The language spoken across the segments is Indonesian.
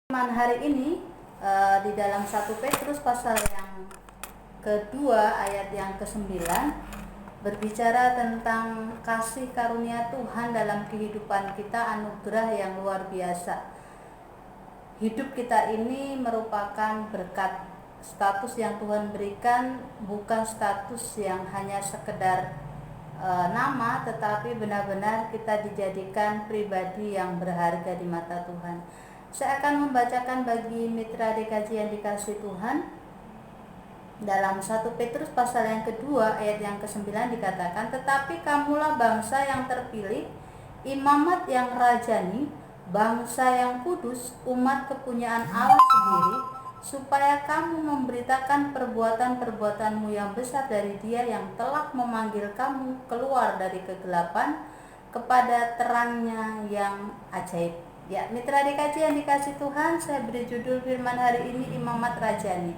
Firman hari ini di dalam 1 Petrus pasal yang kedua ayat yang ke-9 berbicara tentang kasih karunia Tuhan dalam kehidupan kita, anugerah yang luar biasa. Hidup kita ini merupakan berkat, status yang Tuhan berikan bukan status yang hanya sekedar nama, tetapi benar-benar kita dijadikan pribadi yang berharga di mata Tuhan. Saya akan membacakan bagi mitra DKJ yang dikasih Tuhan. Dalam 1 Petrus pasal yang kedua ayat yang ke-9 dikatakan, tetapi kamulah bangsa yang terpilih, imamat yang rajani, bangsa yang kudus, umat kepunyaan Allah sendiri, supaya kamu memberitakan perbuatan-perbuatanmu yang besar dari Dia yang telah memanggil kamu keluar dari kegelapan kepada terangnya yang ajaib. Ya, mitra DKJ yang dikasih Tuhan, saya beri judul firman hari ini Imamat Rajani.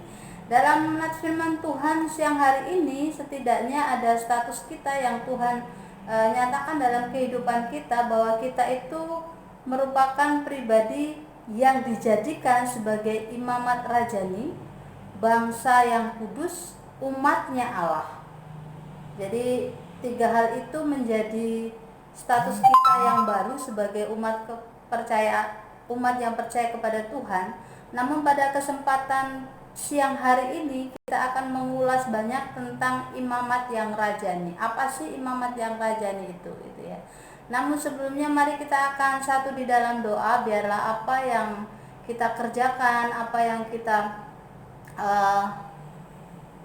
Dalam firman Tuhan siang hari ini, setidaknya ada status kita yang Tuhan nyatakan dalam kehidupan kita, bahwa kita itu merupakan pribadi yang dijadikan sebagai imamat rajani, bangsa yang kudus, umatnya Allah. Jadi 3 hal itu menjadi status kita yang baru sebagai umat yang percaya kepada Tuhan. Namun pada kesempatan siang hari ini kita akan mengulas banyak tentang imamat yang rajani. Apa sih imamat yang rajani itu ya. Namun sebelumnya mari kita akan satu di dalam doa, biarlah apa yang kita kerjakan, apa yang kita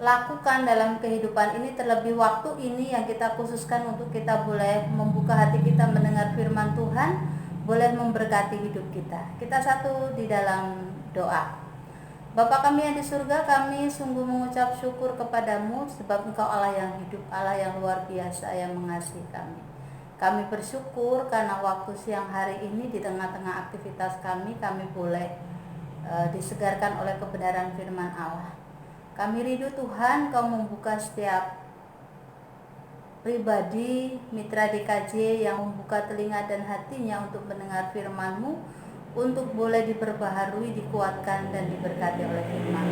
lakukan dalam kehidupan ini, terlebih waktu ini yang kita khususkan untuk kita boleh membuka hati kita mendengar firman Tuhan, boleh memberkati hidup kita. Kita satu di dalam doa. Bapa kami yang di surga, kami sungguh mengucap syukur kepadamu sebab Engkau Allah yang hidup, Allah yang luar biasa yang mengasihi kami. Kami bersyukur karena waktu siang hari ini di tengah-tengah aktivitas kami boleh disegarkan oleh kebenaran firman Allah. Kami rindu Tuhan Kau membuka setiap pribadi mitra DKJ yang membuka telinga dan hatinya untuk mendengar firman-Mu, untuk boleh diperbaharui, dikuatkan dan diberkati oleh firman.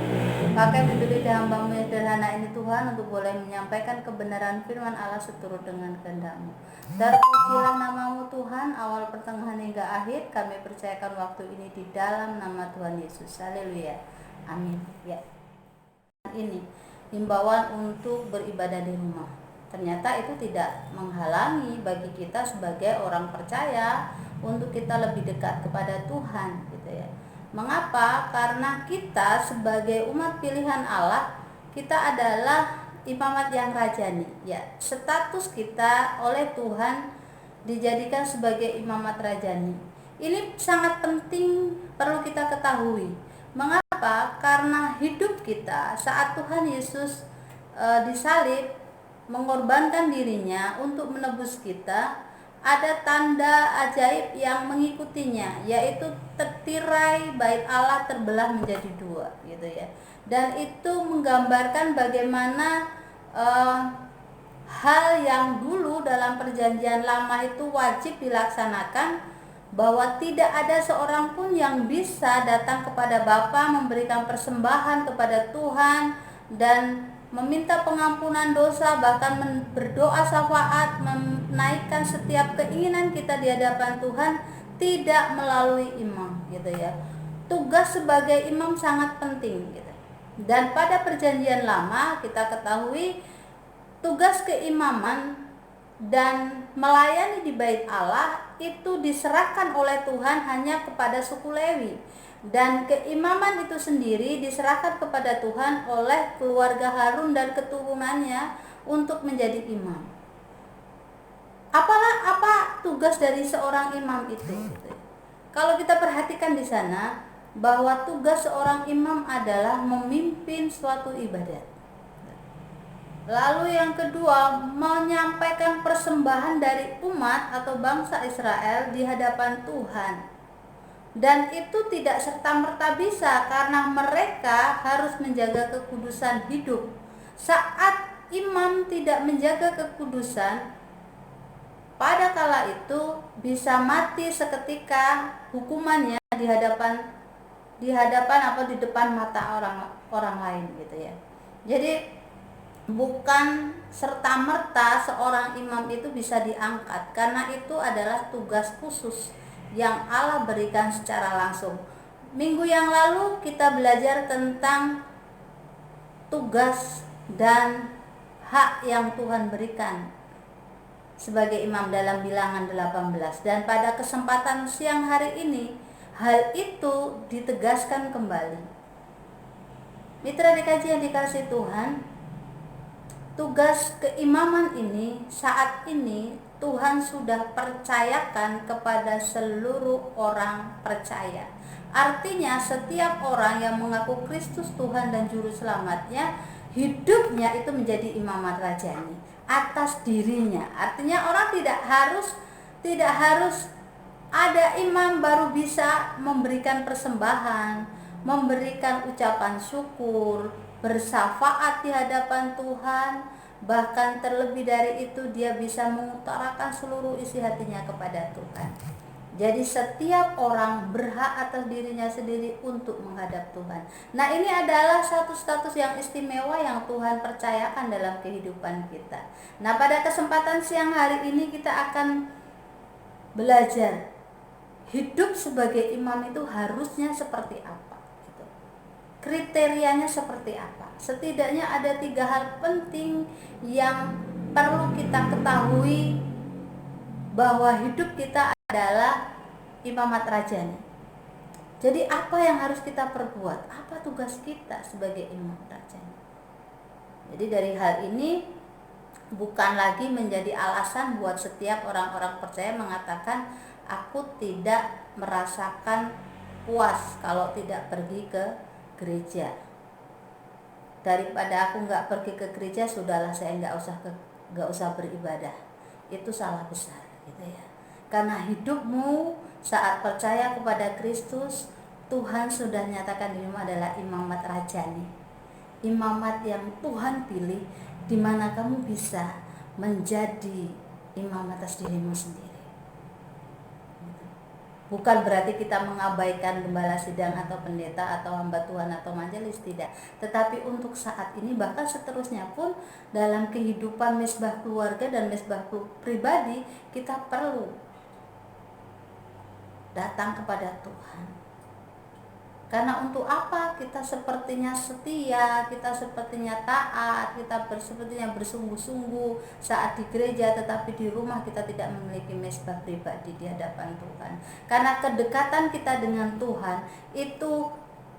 Pakai bibir lidah hamba-Mu yang sederhana ini Tuhan, untuk boleh menyampaikan kebenaran firman Allah seturut dengan kehendak-Mu. Terpujilah nama-Mu Tuhan, awal, pertengahan hingga akhir. Kami percayakan waktu ini di dalam nama Tuhan Yesus. Haleluya. Amin. Ya. Ini himbauan untuk beribadah di rumah. Ternyata itu tidak menghalangi bagi kita sebagai orang percaya untuk kita lebih dekat kepada Tuhan, gitu ya. Mengapa? Karena kita sebagai umat pilihan Allah, kita adalah imamat yang rajani. Ya, status kita oleh Tuhan dijadikan sebagai imamat rajani. Ini sangat penting, perlu kita ketahui. Mengapa? Karena hidup kita saat Tuhan Yesus disalib, mengorbankan dirinya untuk menebus kita, ada tanda ajaib yang mengikutinya, yaitu tirai bait Allah terbelah menjadi 2, gitu ya. Dan itu menggambarkan bagaimana hal yang dulu dalam perjanjian lama itu wajib dilaksanakan, bahwa tidak ada seorang pun yang bisa datang kepada Bapa memberikan persembahan kepada Tuhan dan meminta pengampunan dosa, bahkan berdoa syafaat, menaikkan setiap keinginan kita di hadapan Tuhan, tidak melalui imam, gitu ya. Tugas sebagai imam sangat penting, gitu. Dan pada perjanjian lama kita ketahui tugas keimaman dan melayani di bait Allah itu diserahkan oleh Tuhan hanya kepada suku Lewi, dan keimaman itu sendiri diserahkan kepada Tuhan oleh keluarga Harun dan keturunannya untuk menjadi imam. Apa tugas dari seorang imam itu? Kalau kita perhatikan di sana, bahwa tugas seorang imam adalah memimpin suatu ibadat. Lalu yang kedua, menyampaikan persembahan dari umat atau bangsa Israel di hadapan Tuhan. Dan itu tidak serta-merta bisa, karena mereka harus menjaga kekudusan hidup. Saat imam tidak menjaga kekudusan, pada kala itu bisa mati seketika hukumannya di hadapan di hadapan atau di depan mata orang lain gitu ya. Jadi bukan serta-merta seorang imam itu bisa diangkat, karena itu adalah tugas khusus yang Allah berikan secara langsung. Minggu yang lalu kita belajar tentang tugas dan hak yang Tuhan berikan sebagai imam dalam Bilangan 18, dan pada kesempatan siang hari ini hal itu ditegaskan kembali. Mitra DKJ yang dikasih Tuhan, tugas keimaman ini saat ini Tuhan sudah percayakan kepada seluruh orang percaya. Artinya setiap orang yang mengaku Kristus Tuhan dan Juru Selamatnya, hidupnya itu menjadi imamat rajani atas dirinya. Artinya orang tidak harus ada imam baru bisa memberikan persembahan, memberikan ucapan syukur, bersyafaat di hadapan Tuhan. Bahkan terlebih dari itu, dia bisa mengutarakan seluruh isi hatinya kepada Tuhan. Jadi setiap orang berhak atas dirinya sendiri untuk menghadap Tuhan. Nah, ini adalah satu status yang istimewa yang Tuhan percayakan dalam kehidupan kita. Nah, pada kesempatan siang hari ini kita akan belajar hidup sebagai imam itu harusnya seperti apa, gitu. Kriterianya seperti apa. Setidaknya ada 3 hal penting yang perlu kita ketahui bahwa hidup kita adalah imamat rajani. Jadi apa yang harus kita perbuat? Apa tugas kita sebagai imam rajani? Jadi dari hal ini bukan lagi menjadi alasan buat setiap orang-orang percaya mengatakan, aku tidak merasakan puas kalau tidak pergi ke gereja. Daripada aku nggak pergi ke gereja, sudahlah saya nggak usah beribadah. Itu salah besar, gitu ya. Karena hidupmu saat percaya kepada Kristus, Tuhan sudah nyatakan dirimu adalah imamat rajani, imamat yang Tuhan pilih, di mana kamu bisa menjadi imam atas dirimu sendiri. Bukan berarti kita mengabaikan gembala sidang atau pendeta atau hamba Tuhan atau majelis, tidak. Tetapi untuk saat ini, bahkan seterusnya pun dalam kehidupan mesbah keluarga dan mesbah pribadi, kita perlu datang kepada Tuhan. Karena untuk apa? Kita sepertinya setia, kita sepertinya taat, kita sepertinya bersungguh-sungguh saat di gereja, tetapi di rumah kita tidak memiliki mesbah pribadi di hadapan Tuhan. Karena kedekatan kita dengan Tuhan itu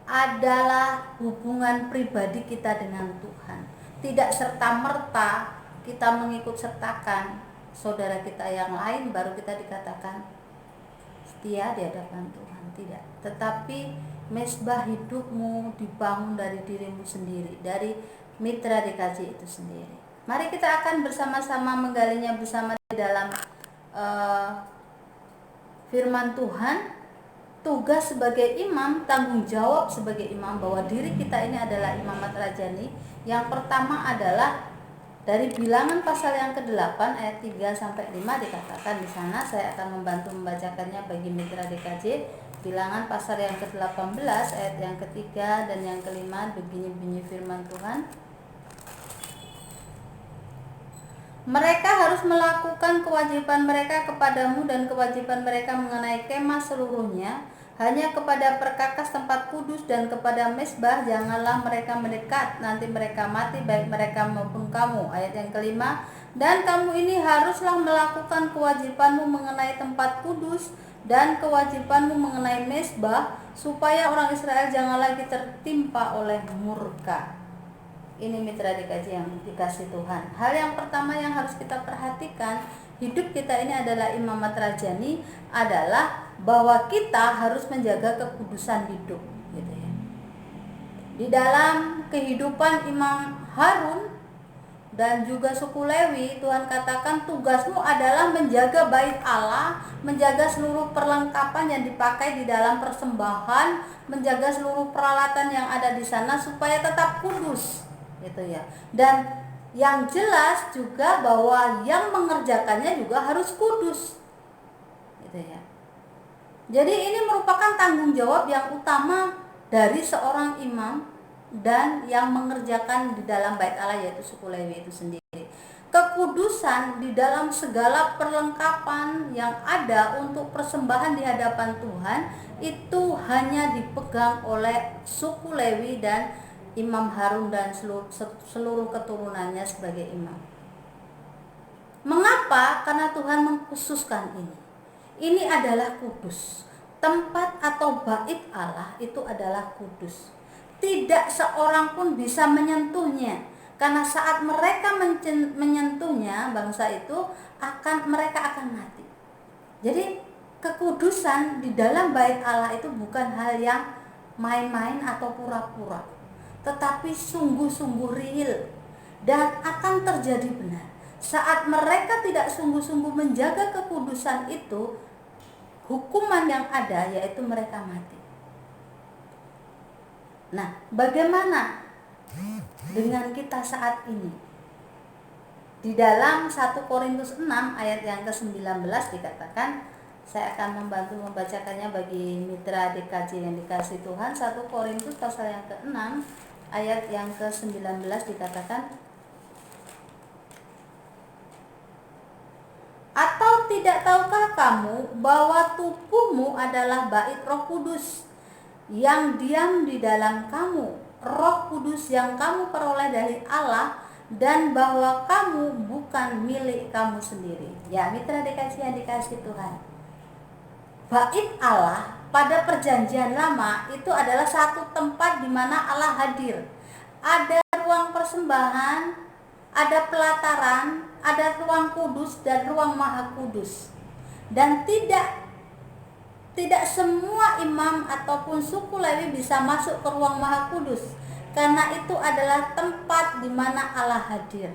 adalah hubungan pribadi kita dengan Tuhan. Tidak serta-merta kita mengikut sertakan saudara kita yang lain baru kita dikatakan setia di hadapan Tuhan. Tidak. Tetapi mesbah hidupmu dibangun dari dirimu sendiri, dari mitra DKJ itu sendiri. Mari kita akan bersama-sama menggalinya bersama di dalam firman Tuhan. Tugas sebagai imam, tanggung jawab sebagai imam, bahwa diri kita ini adalah imamat rajani. Yang pertama adalah dari Bilangan pasal yang ke-8 ayat 3-5 dikatakan di sana. Saya akan membantu membacakannya bagi mitra DKJ. Bilangan pasal yang ke-18 ayat yang ketiga dan yang kelima, begini bunyi firman Tuhan. Mereka harus melakukan kewajiban mereka kepadamu dan kewajiban mereka mengenai kemah seluruhnya. Hanya kepada perkakas tempat kudus dan kepada mesbah janganlah mereka mendekat, nanti mereka mati, baik mereka maupun kamu. Ayat yang kelima, dan kamu ini haruslah melakukan kewajibanmu mengenai tempat kudus dan kewajibanmu mengenai mesbah, supaya orang Israel jangan lagi tertimpa oleh murka. Ini mitra DKJ yang dikasih Tuhan. Hal yang pertama yang harus kita perhatikan, hidup kita ini adalah imamat rajani, adalah bahwa kita harus menjaga kekudusan hidup, gitu ya. Di dalam kehidupan Imam Harun dan juga suku Lewi, Tuhan katakan tugasmu adalah menjaga bait Allah, menjaga seluruh perlengkapan yang dipakai di dalam persembahan, menjaga seluruh peralatan yang ada di sana supaya tetap kudus, gitu ya. Dan yang jelas juga bahwa yang mengerjakannya juga harus kudus, gitu ya. Jadi ini merupakan tanggung jawab yang utama dari seorang imam dan yang mengerjakan di dalam bait Allah, yaitu suku Lewi itu sendiri. Kekudusan di dalam segala perlengkapan yang ada untuk persembahan di hadapan Tuhan itu hanya dipegang oleh suku Lewi dan Imam Harun dan seluruh keturunannya sebagai imam. Mengapa? Karena Tuhan mengkhususkan ini. Ini adalah kudus. Tempat atau bait Allah itu adalah kudus. Tidak seorang pun bisa menyentuhnya. Karena saat mereka menyentuhnya, bangsa itu mereka akan mati. Jadi kekudusan di dalam bait Allah itu bukan hal yang main-main atau pura-pura, tetapi sungguh-sungguh real dan akan terjadi benar. Saat mereka tidak sungguh-sungguh menjaga kekudusan itu, hukuman yang ada yaitu mereka mati. Nah, bagaimana dengan kita saat ini? Di dalam 1 Korintus 6 ayat yang ke-19 dikatakan, saya akan membantu membacakannya bagi mitra DKJ yang dikasih Tuhan. 1 Korintus pasal yang ke-6 ayat yang ke-19 dikatakan, atau tidak tahukah kamu bahwa tubuhmu adalah bait Roh Kudus yang diam di dalam kamu, Roh Kudus yang kamu peroleh dari Allah, dan bahwa kamu bukan milik kamu sendiri. Ya, mitra dikasih yang dikasih Tuhan, bait Allah pada perjanjian lama itu adalah satu tempat di mana Allah hadir. Ada ruang persembahan, ada pelataran, ada ruang kudus dan ruang maha kudus. Dan tidak semua imam ataupun suku Lewi bisa masuk ke ruang maha kudus, karena itu adalah tempat di mana Allah hadir.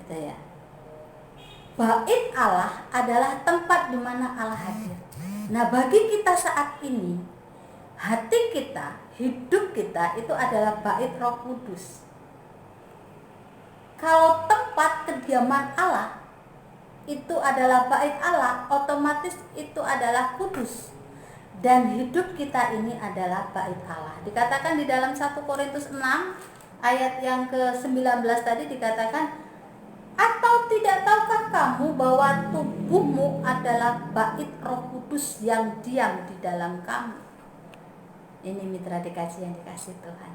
Gitu ya. Bait Allah adalah tempat di mana Allah hadir. Nah, bagi kita saat ini, hati kita, hidup kita itu adalah bait Roh Kudus. Kalau tempat kediaman Allah itu adalah bait Allah, otomatis itu adalah kudus. Dan hidup kita ini adalah bait Allah. Dikatakan di dalam 1 Korintus 6 ayat yang ke-19 tadi dikatakan, atau tidak tahukah kamu bahwa tubuhmu adalah bait Roh Kudus yang diam di dalam kamu? Ini mitra dikasih yang dikasih Tuhan.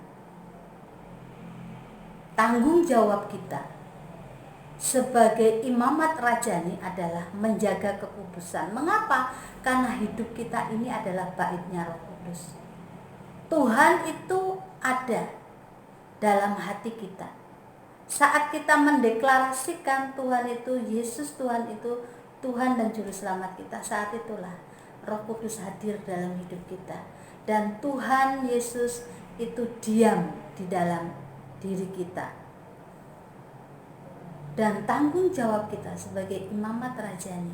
Tanggung jawab kita sebagai imamat rajani adalah menjaga kekudusan. Mengapa? Karena hidup kita ini adalah baitnya Roh Kudus. Tuhan itu ada dalam hati kita. Saat kita mendeklarasikan Tuhan itu Yesus, Tuhan itu Tuhan dan Juru Selamat kita, saat itulah Roh Kudus hadir dalam hidup kita. Dan Tuhan Yesus itu diam di dalam diri kita. Dan tanggung jawab kita sebagai imamat rajani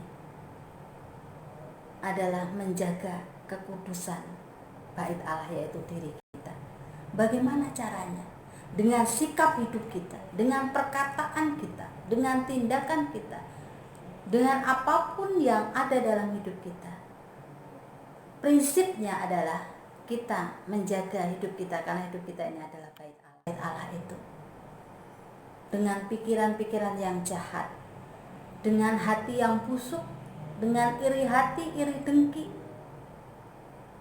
adalah menjaga kekudusan bait Allah, yaitu diri kita. Bagaimana caranya? Dengan sikap hidup kita, dengan perkataan kita, dengan tindakan kita, dengan apapun yang ada dalam hidup kita. Prinsipnya adalah kita menjaga hidup kita, karena hidup kita ini adalah bait Allah. Bait Allah itu dengan pikiran-pikiran yang jahat, dengan hati yang busuk, dengan iri hati, iri dengki.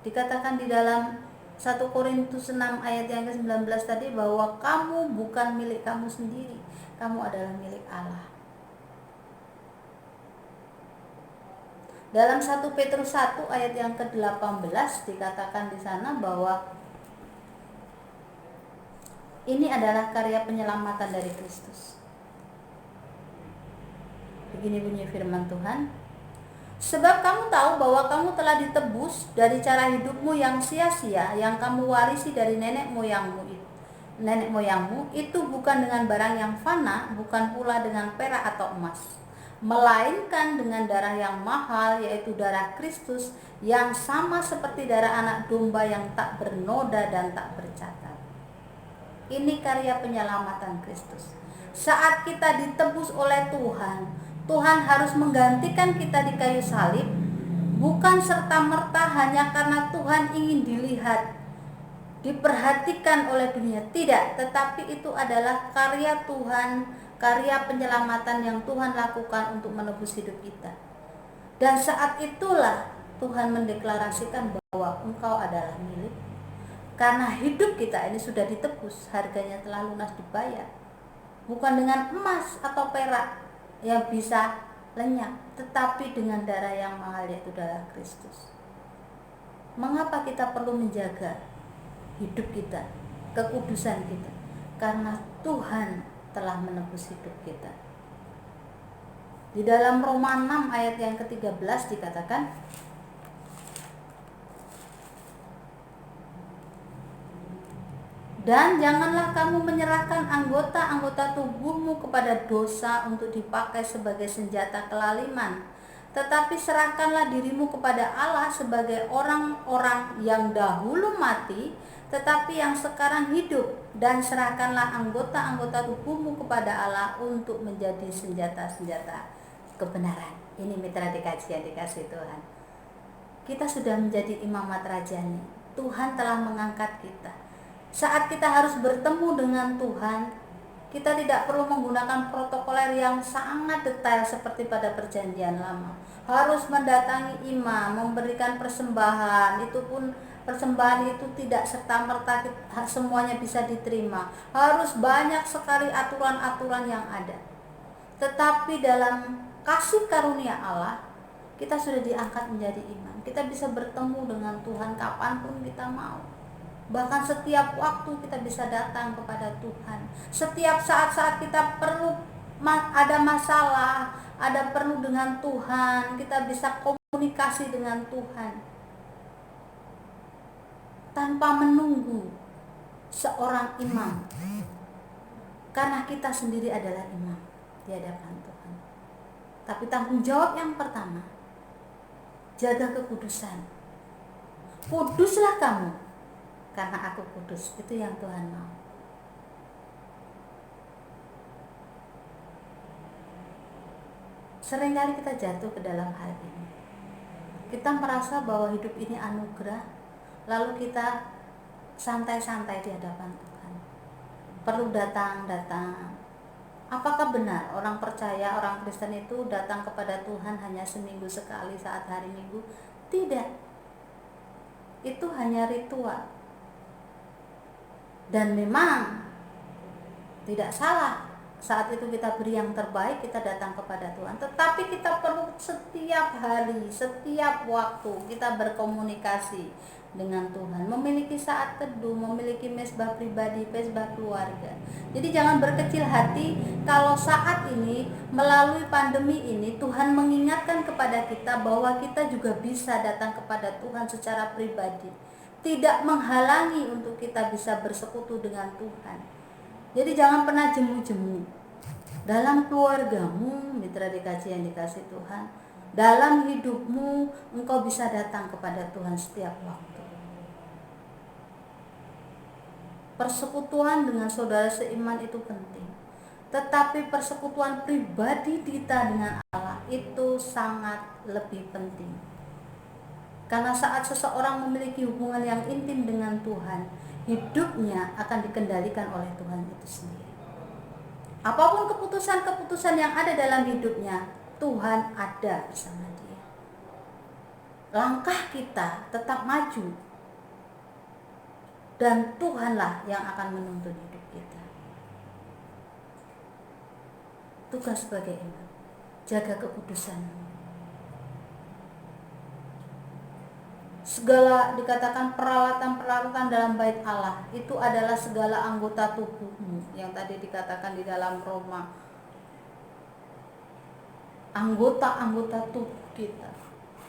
Dikatakan di dalam 1 Korintus 6 ayat yang ke-19 tadi bahwa kamu bukan milik kamu sendiri, kamu adalah milik Allah. Dalam 1 Petrus 1 ayat yang ke-18 dikatakan di sana bahwa ini adalah karya penyelamatan dari Kristus. Begini bunyi firman Tuhan, sebab kamu tahu bahwa kamu telah ditebus dari cara hidupmu yang sia-sia yang kamu warisi dari nenek moyangmu itu bukan dengan barang yang fana, bukan pula dengan perak atau emas, melainkan dengan darah yang mahal, yaitu darah Kristus, yang sama seperti darah anak domba yang tak bernoda dan tak bercacat. Ini karya penyelamatan Kristus. Saat kita ditebus oleh Tuhan, Tuhan harus menggantikan kita di kayu salib, bukan serta-merta hanya karena Tuhan ingin dilihat diperhatikan oleh dunia. Tidak, tetapi itu adalah karya Tuhan, karya penyelamatan yang Tuhan lakukan untuk menebus hidup kita. Dan saat itulah Tuhan mendeklarasikan bahwa engkau adalah milik. Karena hidup kita ini sudah ditebus, harganya telah lunas dibayar. Bukan dengan emas atau perak yang bisa lenyap, tetapi dengan darah yang mahal, yaitu darah Kristus. Mengapa kita perlu menjaga hidup kita, kekudusan kita? Karena Tuhan telah menebus hidup kita. Di dalam Roma 6 ayat yang ke-13 dikatakan, dan janganlah kamu menyerahkan anggota-anggota tubuhmu kepada dosa untuk dipakai sebagai senjata kelaliman, tetapi serahkanlah dirimu kepada Allah sebagai orang-orang yang dahulu mati, tetapi yang sekarang hidup, dan serahkanlah anggota-anggota tubuhmu kepada Allah untuk menjadi senjata-senjata kebenaran. Ini mitra dikasih yang dikasih Tuhan. Kita sudah menjadi imamat rajani. Tuhan telah mengangkat kita. Saat kita harus bertemu dengan Tuhan, kita tidak perlu menggunakan protokoler yang sangat detail seperti pada perjanjian lama. Harus mendatangi imam, memberikan persembahan. Itu pun persembahan itu tidak serta-merta semuanya bisa diterima. Harus banyak sekali aturan-aturan yang ada. Tetapi dalam kasih karunia Allah, kita sudah diangkat menjadi imam. Kita bisa bertemu dengan Tuhan kapanpun kita mau. Bahkan setiap waktu kita bisa datang kepada Tuhan. Setiap saat-saat kita perlu ada masalah, ada perlu dengan Tuhan, kita bisa komunikasi dengan Tuhan tanpa menunggu seorang imam. Karena kita sendiri adalah imam di hadapan Tuhan. Tapi tanggung jawab yang pertama, jaga kekudusan. Kuduslah kamu, karena aku kudus. Itu yang Tuhan mau. Seringkali kita jatuh ke dalam hal ini. Kita merasa bahwa hidup ini anugerah, lalu kita santai-santai di hadapan Tuhan. Perlu datang. Apakah benar orang percaya, orang Kristen itu datang kepada Tuhan hanya seminggu sekali saat hari Minggu? Tidak. Itu hanya ritual. Dan memang tidak salah saat itu kita beri yang terbaik, kita datang kepada Tuhan. Tetapi kita perlu setiap hari, setiap waktu kita berkomunikasi dengan Tuhan, memiliki saat teduh, memiliki mezbah pribadi, mezbah keluarga. Jadi jangan berkecil hati kalau saat ini melalui pandemi ini Tuhan mengingatkan kepada kita bahwa kita juga bisa datang kepada Tuhan secara pribadi. Tidak menghalangi untuk kita bisa bersekutu dengan Tuhan. Jadi jangan pernah jemu-jemu dalam keluargamu, mitra dikasih yang dikasih Tuhan. Dalam hidupmu engkau bisa datang kepada Tuhan setiap waktu. Persekutuan dengan saudara seiman itu penting. Tetapi persekutuan pribadi kita dengan Allah itu sangat lebih penting. Karena saat seseorang memiliki hubungan yang intim dengan Tuhan, hidupnya akan dikendalikan oleh Tuhan itu sendiri. Apapun keputusan-keputusan yang ada dalam hidupnya, Tuhan ada bersama dia. Langkah kita tetap maju, dan Tuhanlah yang akan menuntun hidup kita. Tugas sebagai imam, jaga kekudusanmu. Segala dikatakan peralatan-peralatan dalam bait Allah itu adalah segala anggota tubuhmu, yang tadi dikatakan di dalam Roma. Anggota-anggota tubuh kita.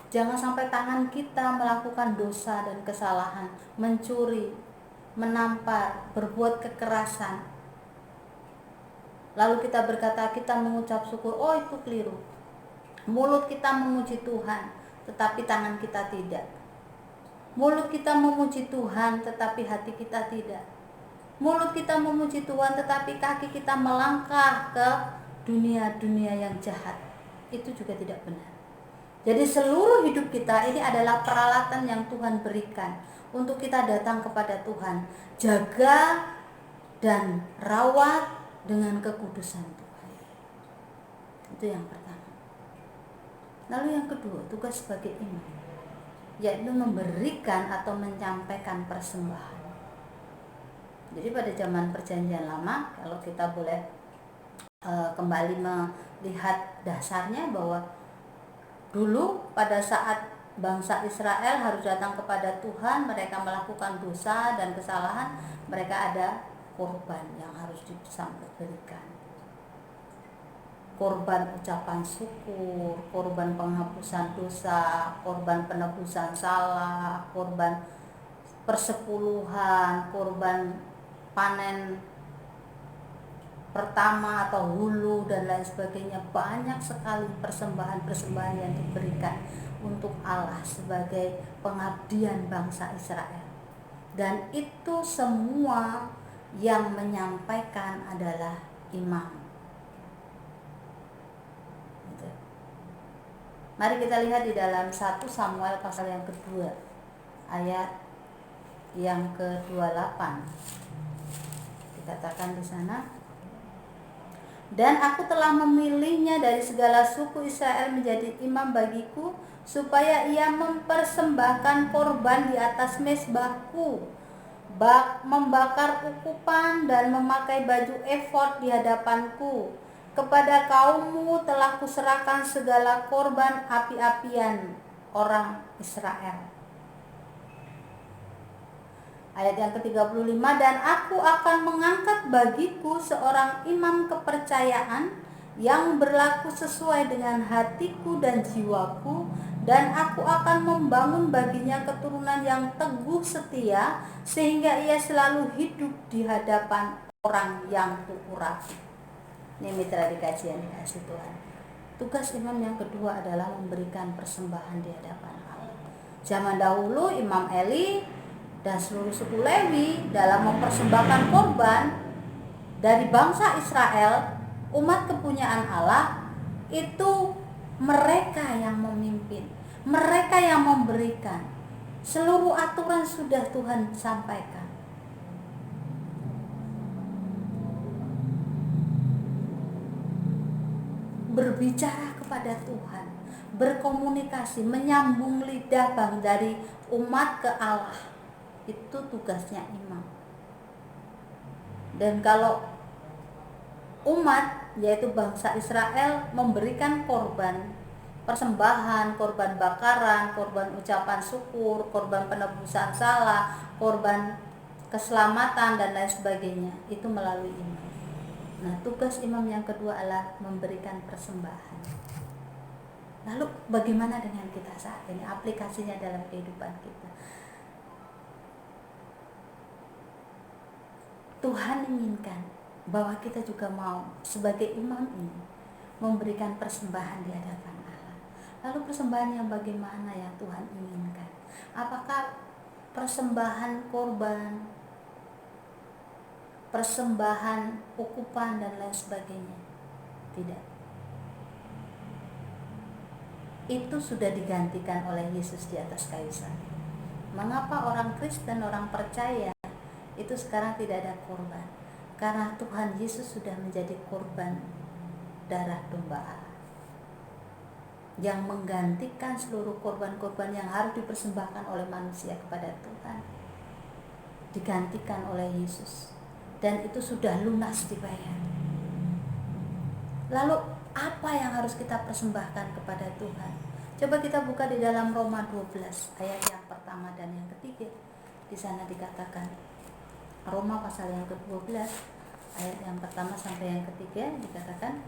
Jangan sampai tangan kita melakukan dosa dan kesalahan, mencuri, menampar, berbuat kekerasan. Lalu kita berkata, kita mengucap syukur, oh itu keliru. Mulut kita memuji Tuhan, tetapi tangan kita tidak. Mulut kita memuji Tuhan, tetapi hati kita tidak. Mulut kita memuji Tuhan, tetapi kaki kita melangkah ke dunia-dunia yang jahat. Itu juga tidak benar. Jadi seluruh hidup kita ini adalah peralatan yang Tuhan berikan untuk kita datang kepada Tuhan. Jaga dan rawat dengan kekudusan Tuhan. Itu yang pertama. Lalu yang kedua, tugas sebagai imam, yaitu memberikan atau menyampaikan persembahan. Jadi pada zaman Perjanjian Lama, kalau kita boleh kembali melihat dasarnya, bahwa dulu pada saat bangsa Israel harus datang kepada Tuhan, mereka melakukan dosa dan kesalahan, mereka ada korban yang harus diberikan. Korban ucapan syukur, korban penghapusan dosa, korban penebusan salah, korban persepuluhan, korban panen pertama atau hulu dan lain sebagainya. Banyak sekali persembahan-persembahan yang diberikan untuk Allah sebagai pengabdian bangsa Israel. Dan itu semua yang menyampaikan adalah imam. Mari kita lihat di dalam 1 Samuel pasal yang kedua, ayat yang ke-28. Dikatakan di sana, dan aku telah memilihnya dari segala suku Israel menjadi imam bagiku, supaya ia mempersembahkan korban di atas mezbahku, membakar ukupan dan memakai baju efod di hadapanku. Kepada kaummu telah kuserahkan segala korban api-apian orang Israel. Ayat yang ke-35, dan aku akan mengangkat bagiku seorang imam kepercayaan yang berlaku sesuai dengan hatiku dan jiwaku, dan aku akan membangun baginya keturunan yang teguh setia, sehingga ia selalu hidup di hadapan orang yang kuurapi. Ini mitra dikasih yang dikasih Tuhan. Tugas imam yang kedua adalah memberikan persembahan di hadapan Allah. Zaman dahulu Imam Eli dan seluruh suku Lewi dalam mempersembahkan korban dari bangsa Israel, umat kepunyaan Allah, itu mereka yang memimpin, mereka yang memberikan. Seluruh aturan sudah Tuhan sampaikan. Berbicara kepada Tuhan, berkomunikasi, menyambung lidah dari umat ke Allah, itu tugasnya imam. Dan kalau umat, yaitu bangsa Israel, memberikan korban persembahan, korban bakaran, korban ucapan syukur, korban penebusan salah, korban keselamatan dan lain sebagainya, itu melalui imam. Nah, tugas imam yang kedua adalah memberikan persembahan. Lalu bagaimana dengan kita saat ini, aplikasinya dalam kehidupan kita? Tuhan inginkan bahwa kita juga mau sebagai imam ini memberikan persembahan di hadapan Allah. Lalu persembahan yang bagaimana yang Tuhan inginkan? Apakah persembahan korban, persembahan ukupan dan lain sebagainya? Tidak. Itu sudah digantikan oleh Yesus di atas kayu salib. Mengapa orang Kristen, orang percaya itu sekarang tidak ada korban? Karena Tuhan Yesus sudah menjadi korban darah domba Allah, yang menggantikan seluruh korban-korban yang harus dipersembahkan oleh manusia kepada Tuhan, digantikan oleh Yesus. Dan itu sudah lunas dibayar. Lalu apa yang harus kita persembahkan kepada Tuhan? Coba kita buka di dalam Roma 12 ayat yang pertama dan yang ketiga. Di sana dikatakan, Roma pasal yang ke-12 ayat yang pertama sampai yang ketiga dikatakan,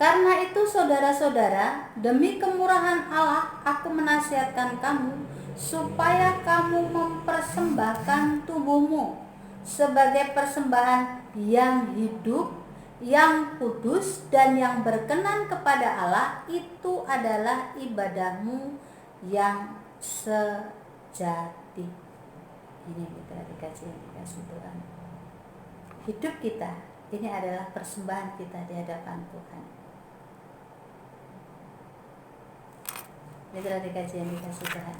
karena itu saudara-saudara, demi kemurahan Allah aku menasihatkan kamu supaya kamu mempersembahkan tubuhmu sebagai persembahan yang hidup, yang kudus dan yang berkenan kepada Allah. Itu adalah ibadahmu yang sejati. Ini kita dikasih Tuhan. Hidup kita Ini adalah persembahan kita di hadapan Tuhan. Mitra dikasih yang dikasih Tuhan,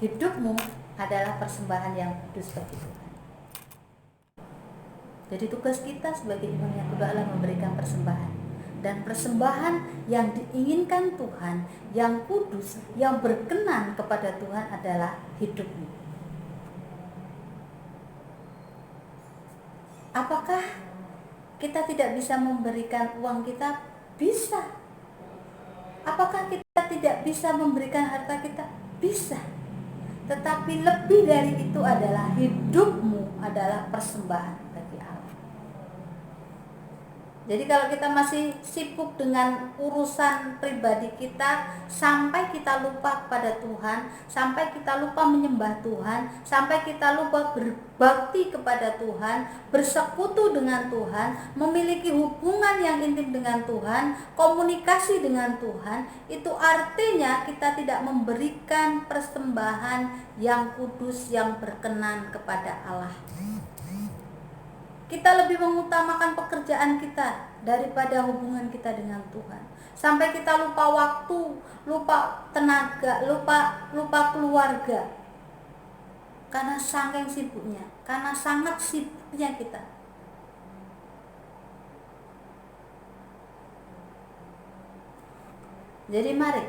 hidupmu adalah persembahan yang kudus bagi Tuhan. Jadi tugas kita sebagai imam yang kedua adalah memberikan persembahan. Dan persembahan yang diinginkan Tuhan, yang kudus, yang berkenan kepada Tuhan adalah hidupmu. Apakah kita tidak bisa memberikan uang kita? Bisa. Apakah kita tidak bisa memberikan harta kita? Bisa. Tetapi lebih dari itu adalah hidupmu adalah persembahan bagi Allah. Jadi kalau kita masih sibuk dengan urusan pribadi kita, sampai kita lupa kepada Tuhan, sampai kita lupa menyembah Tuhan, sampai kita lupa berbakti kepada Tuhan, bersekutu dengan Tuhan, memiliki hubungan yang intim dengan Tuhan, komunikasi dengan Tuhan, itu artinya kita tidak memberikan persembahan yang kudus, yang berkenan kepada Allah. Kita lebih mengutamakan pekerjaan kita daripada hubungan kita dengan Tuhan. Sampai kita lupa waktu, lupa tenaga, lupa keluarga. Karena saking sibuknya, karena sangat sibuknya kita. Jadi mari,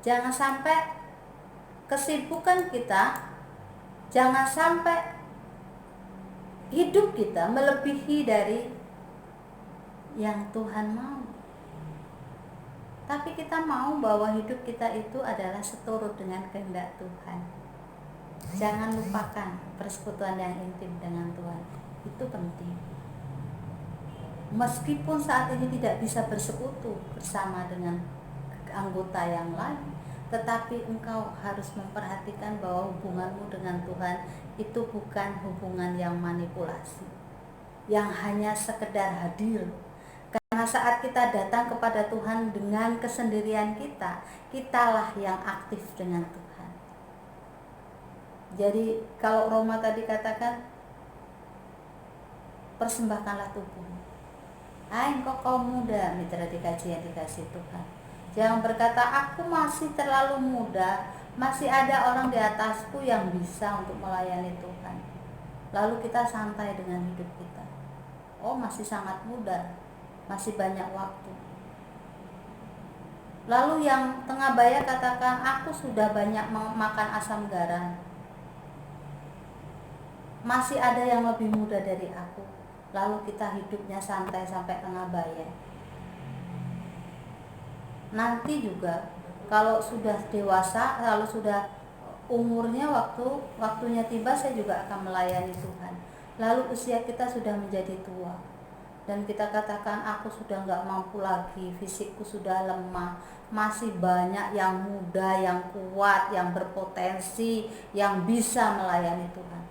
jangan sampai kesibukan kita, jangan sampai hidup kita melebihi dari yang Tuhan mau. Tapi kita mau bahwa hidup kita itu adalah seturut dengan kehendak Tuhan. Jangan lupakan persekutuan yang intim dengan Tuhan. Itu penting. Meskipun saat ini tidak bisa bersekutu bersama dengan anggota yang lain, tetapi engkau harus memperhatikan bahwa hubunganmu dengan Tuhan itu bukan hubungan yang manipulasi, yang hanya sekedar hadir. Karena saat kita datang kepada Tuhan dengan kesendirian kita, kitalah yang aktif dengan Tuhan. Jadi kalau Roma tadi katakan, persembahkanlah tubuhmu. Hai engkau kaum muda, mitra dikasih yang dikasih Tuhan, jangan berkata aku masih terlalu muda, masih ada orang di atasku yang bisa untuk melayani Tuhan. Lalu kita santai dengan hidup kita. Oh masih sangat muda, masih banyak waktu. Lalu yang tengah baya katakan aku sudah banyak makan asam garam, masih ada yang lebih muda dari aku. Lalu kita hidupnya santai sampai tengah baya. Nanti juga kalau sudah dewasa, kalau sudah umurnya waktunya tiba, saya juga akan melayani Tuhan. Lalu usia kita sudah menjadi tua dan kita katakan aku sudah nggak mampu lagi, fisikku sudah lemah. Masih banyak yang muda, yang kuat, yang berpotensi, yang bisa melayani Tuhan.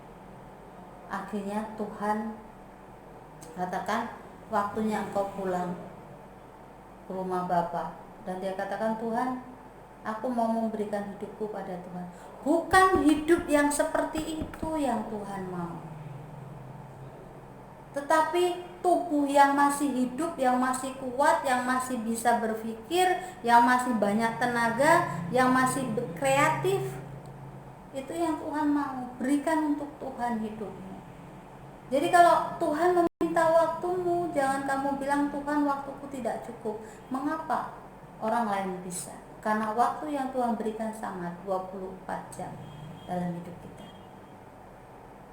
Akhirnya Tuhan katakan waktunya engkau pulang ke rumah Bapa. Dan dia katakan, Tuhan, aku mau memberikan hidupku pada Tuhan. Bukan hidup yang seperti itu yang Tuhan mau, tetapi tubuh yang masih hidup, yang masih kuat, yang masih bisa berpikir, yang masih banyak tenaga, yang masih kreatif. Itu yang Tuhan mau. Berikan untuk Tuhan hidupmu. Jadi kalau Tuhan meminta waktumu, jangan kamu bilang Tuhan waktuku tidak cukup. Mengapa? Orang lain bisa. Karena waktu yang Tuhan berikan sangat 24 jam dalam hidup kita.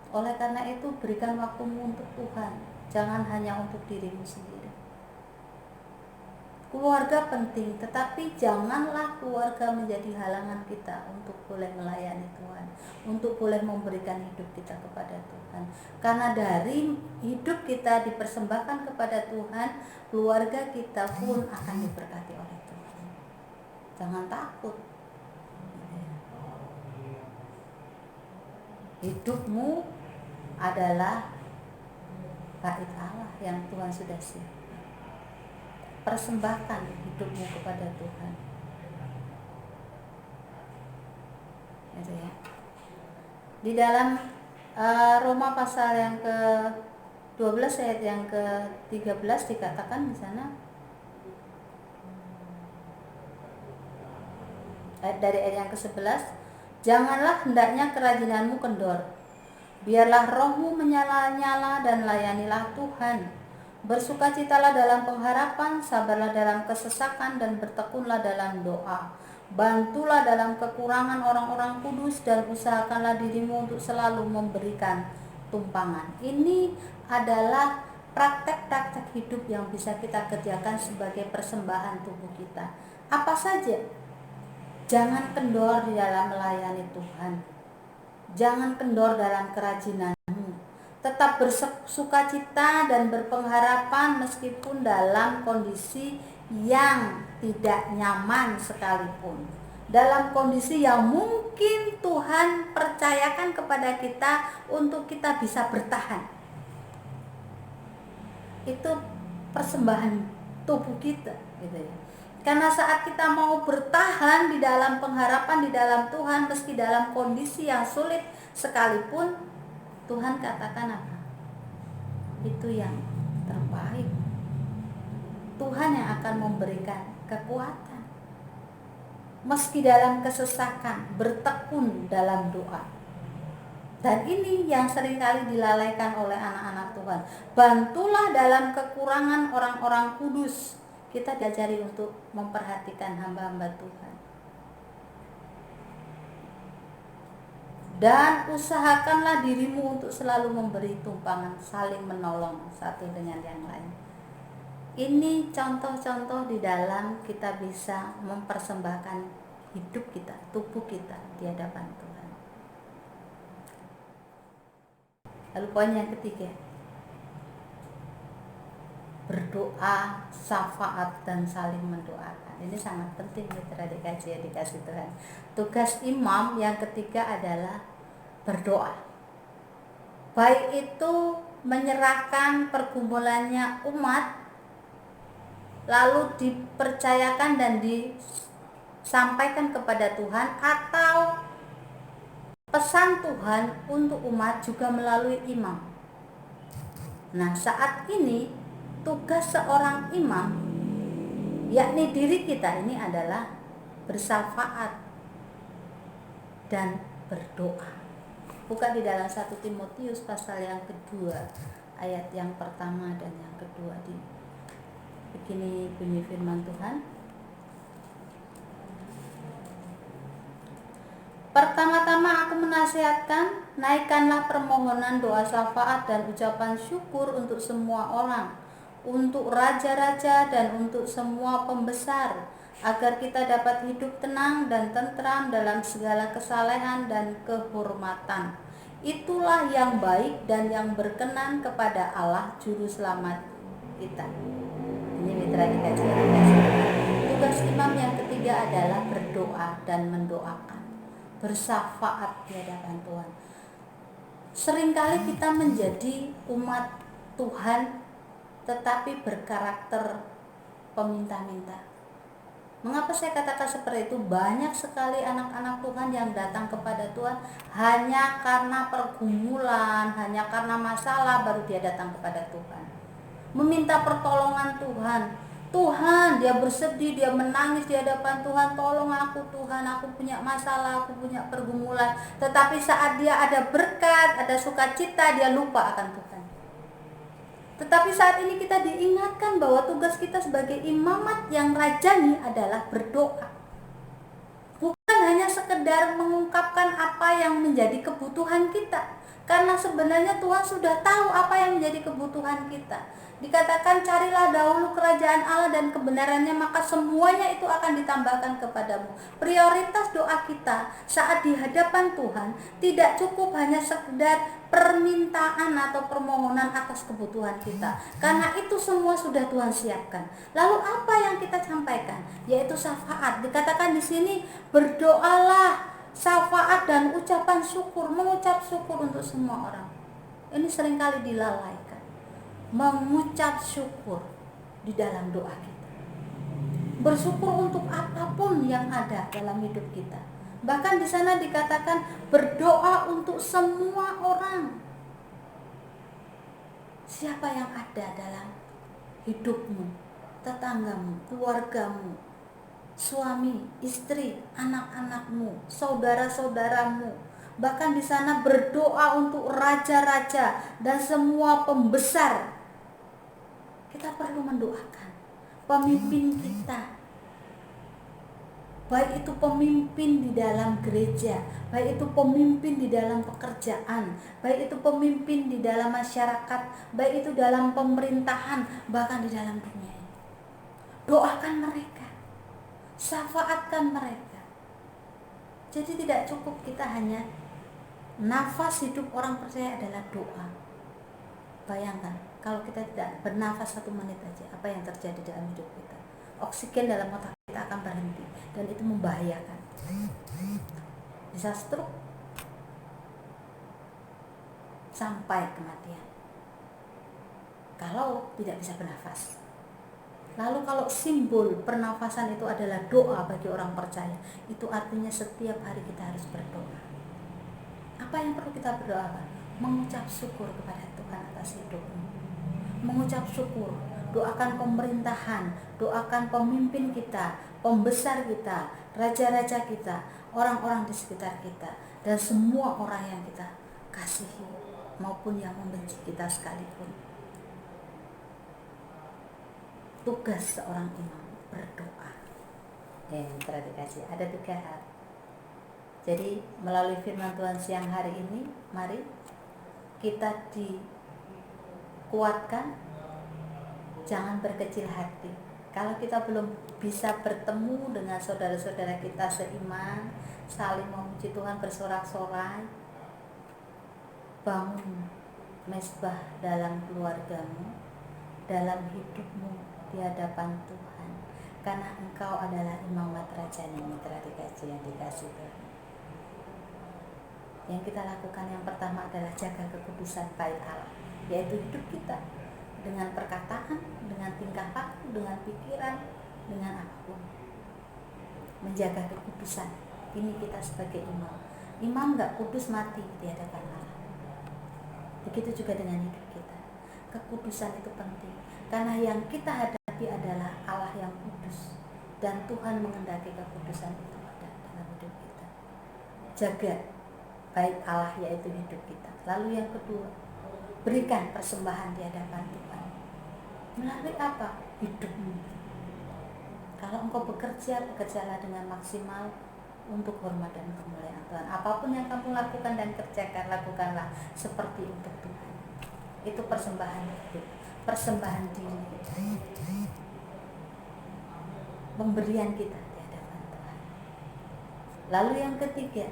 Oleh karena itu berikan waktumu untuk Tuhan. Jangan hanya untuk dirimu sendiri. Keluarga penting, tetapi janganlah keluarga menjadi halangan kita untuk boleh melayani Tuhan, untuk boleh memberikan hidup kita kepada Tuhan. Karena dari hidup kita dipersembahkan kepada Tuhan, keluarga kita pun akan diberkati oleh Tuhan. Jangan takut. Hidupmu adalah bait Allah yang Tuhan sudah siapkan. Persembahkan hidupmu kepada Tuhan. Gitu ya. Di dalam Roma pasal yang 12 ayat yang ke-13 dikatakan di sana, dari ayat yang ke-11, janganlah hendaknya kerajinanmu kendor, biarlah rohmu menyala-nyala dan layanilah Tuhan. Bersukacitalah dalam pengharapan, sabarlah dalam kesesakan, dan bertekunlah dalam doa. Bantulah dalam kekurangan orang-orang kudus, dan usahakanlah dirimu untuk selalu memberikan tumpangan. Ini adalah praktek-praktek hidup yang bisa kita kerjakan sebagai persembahan tubuh kita. Apa saja? Jangan kendor di dalam melayani Tuhan. Jangan kendor dalam kerajinanmu. Tetap bersukacita dan berpengharapan meskipun dalam kondisi yang tidak nyaman sekalipun. Dalam kondisi yang mungkin Tuhan percayakan kepada kita untuk kita bisa bertahan. Itu persembahan tubuh kita, gitu ya. Karena saat kita mau bertahan di dalam pengharapan di dalam Tuhan, meski dalam kondisi yang sulit sekalipun, Tuhan katakan apa? Itu yang terbaik. Tuhan yang akan memberikan kekuatan. Meski dalam kesesakan, bertekun dalam doa. Dan ini yang seringkali dilalaikan oleh anak-anak Tuhan. Bantulah dalam kekurangan orang-orang kudus. Kita diajari untuk memperhatikan hamba-hamba Tuhan. Dan usahakanlah dirimu untuk selalu memberi tumpangan, saling menolong satu dengan yang lain. Ini contoh-contoh di dalam kita bisa mempersembahkan hidup kita, tubuh kita di hadapan Tuhan. Lalu poin yang ketiga, berdoa, syafaat, dan saling mendoakan. Ini sangat penting mitra dikasih Tuhan. Tugas imam yang ketiga adalah berdoa. Baik itu menyerahkan pergumulannya umat, lalu dipercayakan dan disampaikan kepada Tuhan, atau pesan Tuhan untuk umat juga melalui imam. Nah, saat ini tugas seorang imam, yakni diri kita ini adalah bersyafaat dan berdoa. Buka di dalam 1 Timotius pasal yang kedua, ayat yang pertama dan yang kedua. Begini bunyi firman Tuhan. Pertama-tama aku menasihatkan, naikkanlah permohonan, doa syafaat dan ucapan syukur untuk semua orang, untuk raja-raja dan untuk semua pembesar, agar kita dapat hidup tenang dan tentram dalam segala kesalehan dan kehormatan. Itulah yang baik dan yang berkenan kepada Allah Juru Selamat kita. Ini mitra dikasih. Tugas imam yang ketiga adalah berdoa dan mendoakan, bersyafaat di hadapan Tuhan. Seringkali kita menjadi umat Tuhan tetapi berkarakter peminta-minta. Mengapa saya katakan seperti itu? Banyak sekali anak-anak Tuhan yang datang kepada Tuhan hanya karena pergumulan, hanya karena masalah baru dia datang kepada Tuhan. Meminta pertolongan Tuhan. Tuhan, dia bersedih, dia menangis di hadapan Tuhan, tolong aku Tuhan, aku punya masalah, aku punya pergumulan. Tetapi saat dia ada berkat, ada sukacita, dia lupa akan Tuhan. Tetapi saat ini kita diingatkan bahwa tugas kita sebagai imamat yang rajani adalah berdoa. Bukan hanya sekedar mengungkapkan apa yang menjadi kebutuhan kita. Karena sebenarnya Tuhan sudah tahu apa yang menjadi kebutuhan kita. Dikatakan carilah dahulu kerajaan Allah dan kebenarannya, maka semuanya itu akan ditambahkan kepadamu. Prioritas doa kita saat di hadapan Tuhan tidak cukup hanya sekedar permintaan atau permohonan atas kebutuhan kita, karena itu semua sudah Tuhan siapkan. Lalu apa yang kita sampaikan? Yaitu syafaat. Dikatakan di sini berdoalah, syafaat dan ucapan syukur, mengucap syukur untuk semua orang. Ini seringkali dilalaikan. Mengucap syukur di dalam doa kita. Bersyukur untuk apapun yang ada dalam hidup kita. Bahkan di sana dikatakan berdoa untuk semua orang. Siapa yang ada dalam hidupmu, tetanggamu, keluargamu, suami, istri, anak-anakmu, saudara-saudaramu. Bahkan di sana berdoa untuk raja-raja dan semua pembesar. Kita perlu mendoakan pemimpin kita, baik itu pemimpin di dalam gereja, baik itu pemimpin di dalam pekerjaan, baik itu pemimpin di dalam masyarakat, baik itu dalam pemerintahan, bahkan di dalam dunia ini. Doakan mereka, syafaatkan mereka. Jadi tidak cukup kita hanya nafas hidup orang percaya adalah doa. Bayangkan kalau kita tidak bernafas 1 menit aja, apa yang terjadi dalam hidup kita? Oksigen dalam otak kita akan berhenti dan itu membahayakan. Bisa stroke sampai kematian kalau tidak bisa bernafas. Lalu kalau simbol pernafasan itu adalah doa bagi orang percaya, itu artinya setiap hari kita harus berdoa. Apa yang perlu kita berdoakan? Mengucap syukur kepada Tuhan atas hidupmu. Mengucap syukur, doakan pemerintahan, doakan pemimpin kita, pembesar kita, raja-raja kita, orang-orang di sekitar kita, dan semua orang yang kita kasihi maupun yang membenci kita sekalipun. Tugas seorang imam berdoa. Mitra dikasih, ada 3 hal. Jadi melalui firman Tuhan siang hari ini, mari kita dikuatkan, jangan berkecil hati. Kalau kita belum bisa bertemu dengan saudara-saudara kita seiman, saling memuji Tuhan bersorak-sorai, bangun mezbah dalam keluargamu, dalam hidupmu di hadapan Tuhan, karena engkau adalah imamat rajani. Mitra dikasih yang dikasih Tuhan. Yang kita lakukan yang pertama adalah jaga kekudusan bait Allah, yaitu hidup kita dengan perkataan, dengan tingkah laku, dengan pikiran, dengan apapun. Menjaga kekudusan. Ini kita sebagai imam. Imam gak kudus mati di hadapan Allah. Begitu juga dengan hidup kita. Kekudusan itu penting, karena yang kita hadapi adalah Allah yang kudus, dan Tuhan mengendaki kekudusan itu ada dalam hidup kita. Jaga bait Allah, yaitu hidup kita. Lalu yang kedua, berikan persembahan di hadapan Tuhan. Melalui apa? Hidupmu. Kalau engkau bekerja, bekerjalah dengan maksimal untuk hormat dan kemuliaan Tuhan. Apapun yang kamu lakukan dan kerjakan, lakukanlah seperti untuk Tuhan. Itu persembahan hidup, persembahan diri, pemberian kita di hadapan Tuhan. Lalu yang ketiga,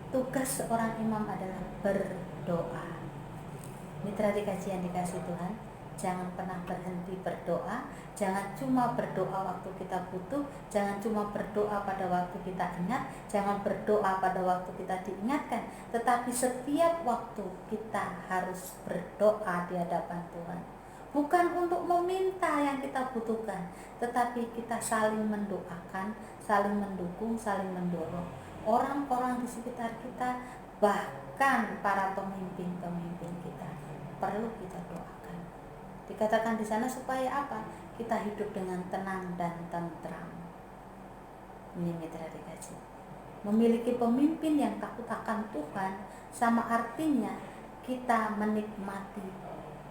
tugas seorang imam adalah berdoa. Mitra dikasih yang dikasih Tuhan, jangan pernah berhenti berdoa. Jangan cuma berdoa waktu kita butuh, jangan cuma berdoa pada waktu kita ingat, jangan berdoa pada waktu kita diingatkan, tetapi setiap waktu kita harus berdoa di hadapan Tuhan. Bukan untuk meminta yang kita butuhkan, tetapi kita saling mendoakan, saling mendukung, saling mendorong orang-orang di sekitar kita, bahkan para pemimpin-pemimpin kita perlu kita doakan. Dikatakan di sana supaya apa? Kita hidup dengan tenang dan tentram. Ini mitra dikasih. Memiliki pemimpin yang takut akan Tuhan sama artinya kita menikmati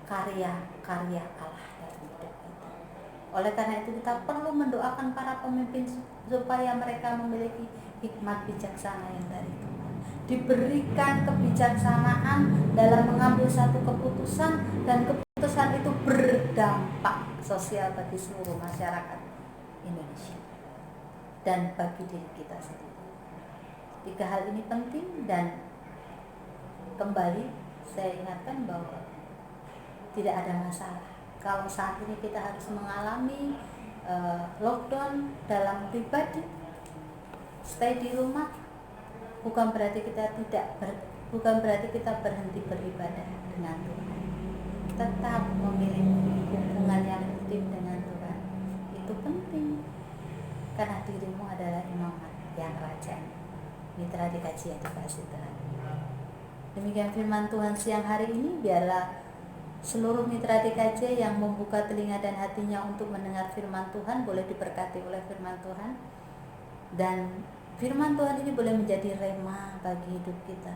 karya-karya Allah dalam hidup kita. Oleh karena itu kita perlu mendoakan para pemimpin supaya mereka memiliki hikmat bijaksana yang dari Tuhan. Diberikan kebijaksanaan dalam mengambil satu keputusan, dan keputusan itu berdampak sosial bagi seluruh masyarakat Indonesia dan bagi diri kita sendiri. 3 hal ini penting, dan kembali saya ingatkan bahwa tidak ada masalah kalau saat ini kita harus mengalami lockdown dalam pribadi, stay di rumah. Bukan berarti kita berhenti beribadah dengan Tuhan. Tetap memiliki hubungan yang intim dengan Tuhan. Itu penting, karena dirimu adalah imamat yang rajani. Mitra dikasih yang dikasih Tuhan. Demikian firman Tuhan siang hari ini. Biarlah Seluruh mitra DKJ yang membuka telinga dan hatinya untuk mendengar firman Tuhan boleh diberkati oleh firman Tuhan. Dan firman Tuhan ini boleh menjadi rema bagi hidup kita,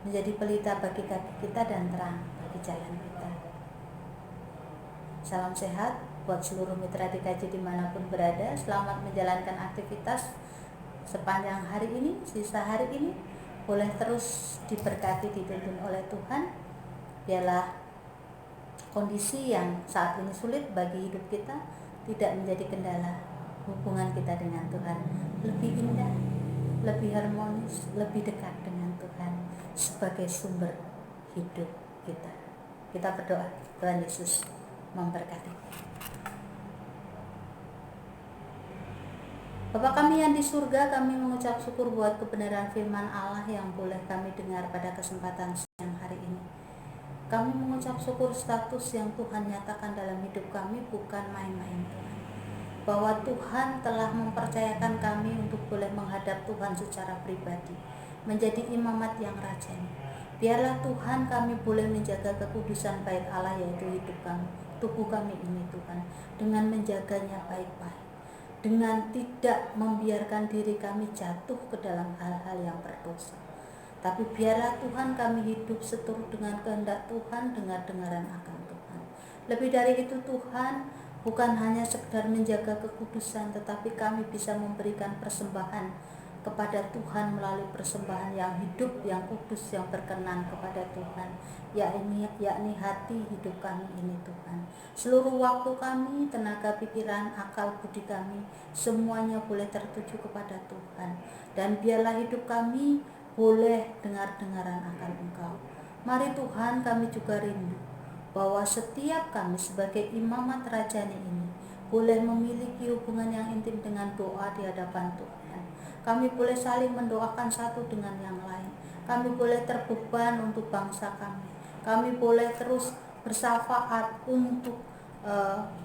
menjadi pelita bagi kaki kita dan terang bagi jalan kita. Salam sehat buat seluruh mitra DKJ dimanapun berada. Selamat menjalankan aktivitas sepanjang hari ini, sisa hari ini. Boleh terus diberkati, dituntun oleh Tuhan. Biarlah kondisi yang saat ini sulit bagi hidup kita tidak menjadi kendala. Hubungan kita dengan Tuhan lebih indah, lebih harmonis, lebih dekat dengan Tuhan sebagai sumber hidup kita. Kita berdoa. Tuhan Yesus memberkati. Bapa kami yang di surga, kami mengucap syukur buat kebenaran firman Allah yang boleh kami dengar pada kesempatan siang hari ini. Kami mengucap syukur status yang Tuhan nyatakan dalam hidup kami bukan main-main, Tuhan. Bahwa Tuhan telah mempercayakan kami untuk boleh menghadap Tuhan secara pribadi, menjadi imamat yang rajani. Biarlah Tuhan kami boleh menjaga kekudusan bait Allah, yaitu hidup kami, tubuh kami ini Tuhan, dengan menjaganya baik-baik, dengan tidak membiarkan diri kami jatuh ke dalam hal-hal yang berdosa. Tapi biarlah Tuhan kami hidup seturut dengan kehendak Tuhan, dengar-dengaran akan Tuhan. Lebih dari itu Tuhan, bukan hanya sekedar menjaga kekudusan, tetapi kami bisa memberikan persembahan kepada Tuhan melalui persembahan yang hidup, yang kudus, yang berkenan kepada Tuhan, yakni hati hidup kami ini Tuhan. Seluruh waktu kami, tenaga pikiran, akal budi kami, semuanya boleh tertuju kepada Tuhan. Dan biarlah hidup kami boleh dengar-dengaran akan Engkau. Mari Tuhan, kami juga rindu bahwa setiap kami sebagai imamat rajani ini boleh memiliki hubungan yang intim dengan doa di hadapan Tuhan. Kami boleh saling mendoakan satu dengan yang lain. Kami boleh terbeban untuk bangsa kami. Kami boleh terus bersafaat untuk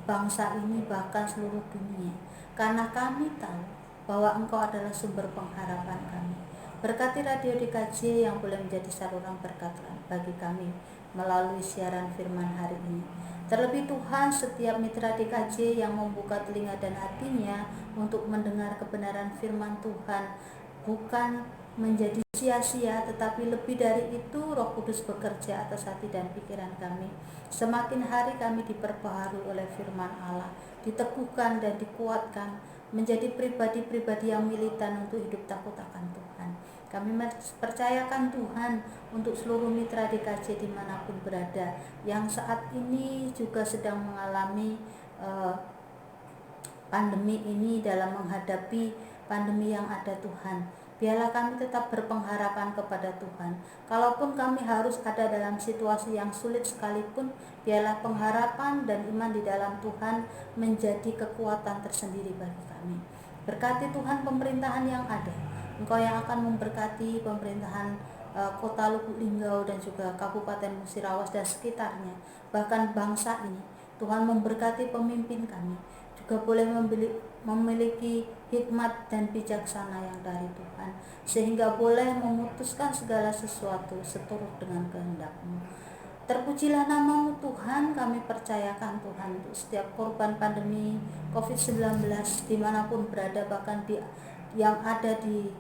bangsa ini, bahkan seluruh dunia. Karena kami tahu bahwa Engkau adalah sumber pengharapan kami. Berkati Radio DKJ yang boleh menjadi saluran berkat bagi kami melalui siaran firman hari ini. Terlebih Tuhan, setiap mitra DKJ yang membuka telinga dan hatinya untuk mendengar kebenaran firman Tuhan bukan menjadi sia-sia, tetapi lebih dari itu Roh Kudus bekerja atas hati dan pikiran kami. Semakin hari kami diperbaharui oleh firman Allah, diteguhkan dan dikuatkan menjadi pribadi-pribadi yang militan untuk hidup takut akan Tuhan. Kami percayakan Tuhan untuk seluruh mitra DKJ dimanapun berada, yang saat ini juga sedang mengalami pandemi ini, dalam menghadapi pandemi yang ada Tuhan. Biarlah kami tetap berpengharapan kepada Tuhan. Kalaupun kami harus ada dalam situasi yang sulit sekalipun, biarlah pengharapan dan iman di dalam Tuhan menjadi kekuatan tersendiri bagi kami. Berkati Tuhan pemerintahan yang ada. Engkau yang akan memberkati pemerintahan kota Lubuk Linggau dan juga Kabupaten Musirawas dan sekitarnya, bahkan bangsa ini. Tuhan memberkati pemimpin kami, juga boleh memiliki hikmat dan bijaksana yang dari Tuhan, sehingga boleh memutuskan segala sesuatu seturut dengan kehendak-Mu. Terpujilah nama-Mu Tuhan. Kami percayakan Tuhan untuk setiap korban pandemi COVID-19 dimanapun berada, bahkan yang ada di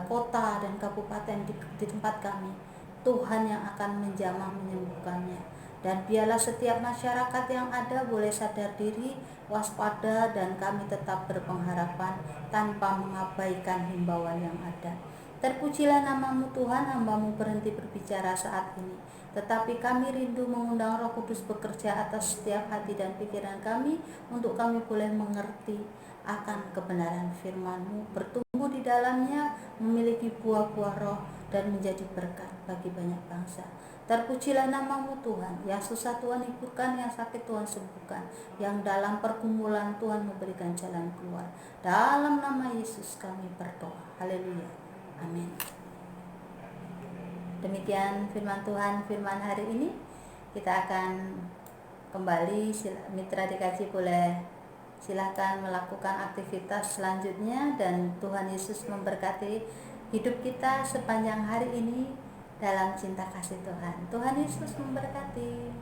kota dan kabupaten di tempat kami, Tuhan yang akan menjamah menyembuhkannya. Dan biarlah setiap masyarakat yang ada boleh sadar diri, waspada, dan kami tetap berpengharapan tanpa mengabaikan himbauan yang ada. Terpujilah nama-Mu Tuhan. Hamba-Mu berhenti berbicara saat ini, tetapi kami rindu mengundang Roh Kudus bekerja atas setiap hati dan pikiran kami, untuk kami boleh mengerti akan kebenaran firman-Mu, bertumbuh di dalamnya, memiliki buah-buah roh, dan menjadi berkat bagi banyak bangsa. Terpujilah nama-Mu Tuhan. Yang susah Tuhan hiburkan, yang sakit Tuhan sembuhkan, yang dalam pergumulan Tuhan memberikan jalan keluar. Dalam nama Yesus kami berdoa. Haleluya. Amin. Demikian firman Tuhan, firman hari ini. Kita akan kembali, mitra DKJ boleh silahkan melakukan aktivitas selanjutnya, dan Tuhan Yesus memberkati hidup kita sepanjang hari ini. dalam cinta kasih Tuhan. Tuhan Yesus memberkati.